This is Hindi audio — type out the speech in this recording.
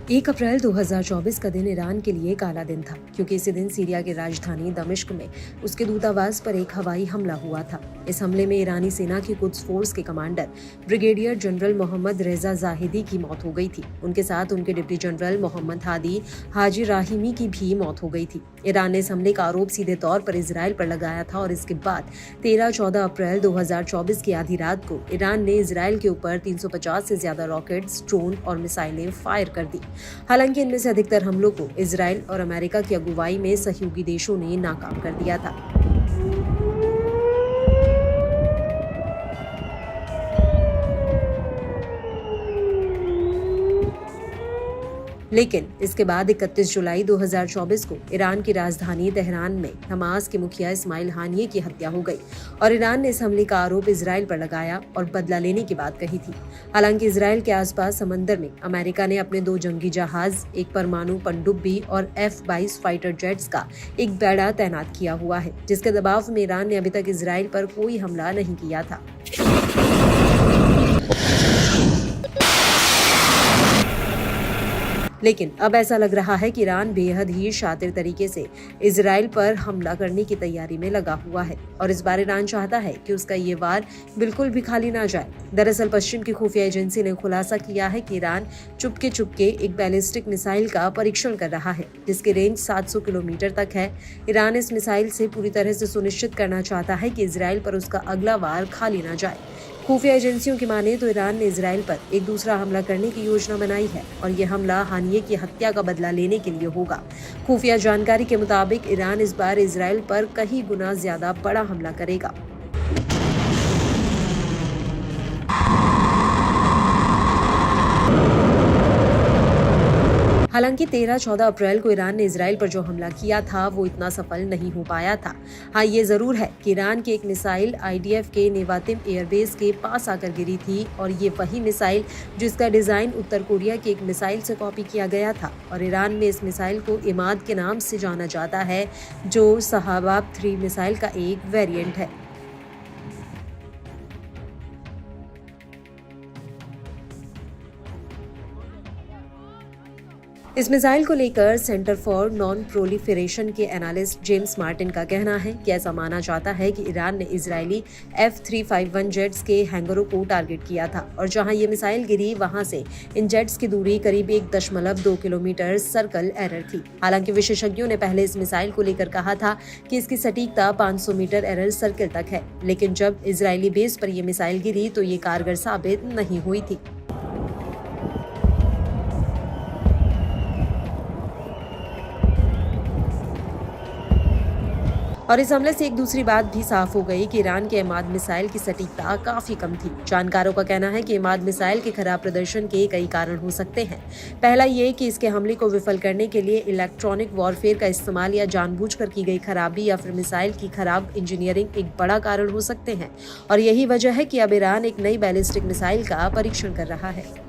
1 अप्रैल 2024 का दिन ईरान के लिए काला दिन था, क्योंकि इसी दिन सीरिया की राजधानी दमिश्क में उसके दूतावास पर एक हवाई हमला हुआ था। इस हमले में ईरानी सेना की कुद्स फोर्स के कमांडर ब्रिगेडियर जनरल मोहम्मद रेजा जाहिदी की मौत हो गई थी। उनके साथ उनके डिप्टी जनरल मोहम्मद हादी हाजी राहिमी की भी मौत हो गई थी। ईरान ने इस हमले का आरोप सीधे तौर पर इजराइल पर लगाया था और इसके बाद 13-14 अप्रैल 2024 की आधी रात को ईरान ने इजराइल के ऊपर 350 से ज्यादा रॉकेट्स, ड्रोन और मिसाइलें फायर कर दी। हालांकि इनमें से अधिकतर हमलों को इजराइल और अमेरिका की अगुवाई में सहयोगी देशों ने नाकाम कर दिया था। लेकिन इसके बाद 31 जुलाई 2024 को ईरान की राजधानी तेहरान में हमास के मुखिया इस्माइल हानिये की हत्या हो गई और ईरान ने इस हमले का आरोप इजराइल पर लगाया और बदला लेने की बात कही थी। हालांकि इजराइल के आसपास समंदर में अमेरिका ने अपने 2 जंगी जहाज, एक परमाणु पनडुब्बी और F-22 फाइटर जेट्स का एक बेड़ा तैनात किया हुआ है, जिसके दबाव में ईरान ने अभी तक इजराइल पर कोई हमला नहीं किया था। लेकिन अब ऐसा लग रहा है कि ईरान बेहद ही शातिर तरीके से इजराइल पर हमला करने की तैयारी में लगा हुआ है और इस बार ईरान चाहता है कि उसका ये वार बिल्कुल भी खाली ना जाए। दरअसल पश्चिम की खुफिया एजेंसी ने खुलासा किया है कि ईरान चुपके एक बैलिस्टिक मिसाइल का परीक्षण कर रहा है, जिसकी रेंज 700 किलोमीटर तक है। ईरान इस मिसाइल से पूरी तरह से सुनिश्चित करना चाहता है कि इजराइल पर उसका अगला वार खाली ना जाए। खुफिया एजेंसियों की माने तो ईरान ने इजराइल पर एक दूसरा हमला करने की योजना बनाई है और यह हमला हानिये की हत्या का बदला लेने के लिए होगा। खुफिया जानकारी के मुताबिक ईरान इस बार इजराइल पर कई गुना ज्यादा बड़ा हमला करेगा। हालांकि 13-14 अप्रैल को ईरान ने इजराइल पर जो हमला किया था वो इतना सफल नहीं हो पाया था। हाँ, ये जरूर है कि ईरान की एक मिसाइल IDF के नेवातिम एयरबेस के पास आकर गिरी थी और ये वही मिसाइल जिसका डिजाइन उत्तर कोरिया की एक मिसाइल से कॉपी किया गया था और ईरान में इस मिसाइल को इमाद के नाम से जाना जाता है, जो शहाबाब 3 मिसाइल का एक वेरिएंट है। इस मिसाइल को लेकर सेंटर फॉर नॉन प्रोलिफरेशन के एनालिस्ट जेम्स मार्टिन का कहना है कि ऐसा माना जाता है कि ईरान ने इजरायली F-351 जेट्स के हैंगरों को टारगेट किया था और जहां ये मिसाइल गिरी वहां से इन जेट्स की दूरी करीब 1.2 किलोमीटर सर्कल एरर थी। हालांकि विशेषज्ञों ने पहले इस मिसाइल को लेकर कहा था कि इसकी सटीकता 500 मीटर एरर सर्कल तक है, लेकिन जब इजरायली बेस पर यह मिसाइल गिरी तो ये कारगर साबित नहीं हुई थी। और इस हमले से एक दूसरी बात भी साफ हो गई कि ईरान के इमाद मिसाइल की सटीकता काफी कम थी। जानकारों का कहना है कि इमाद मिसाइल के खराब प्रदर्शन के कई कारण हो सकते हैं। पहला ये कि इसके हमले को विफल करने के लिए इलेक्ट्रॉनिक वॉरफेयर का इस्तेमाल या जानबूझकर की गई खराबी या फिर मिसाइल की खराब इंजीनियरिंग एक बड़ा कारण हो सकते हैं और यही वजह है कि अब ईरान एक नई बैलिस्टिक मिसाइल का परीक्षण कर रहा है।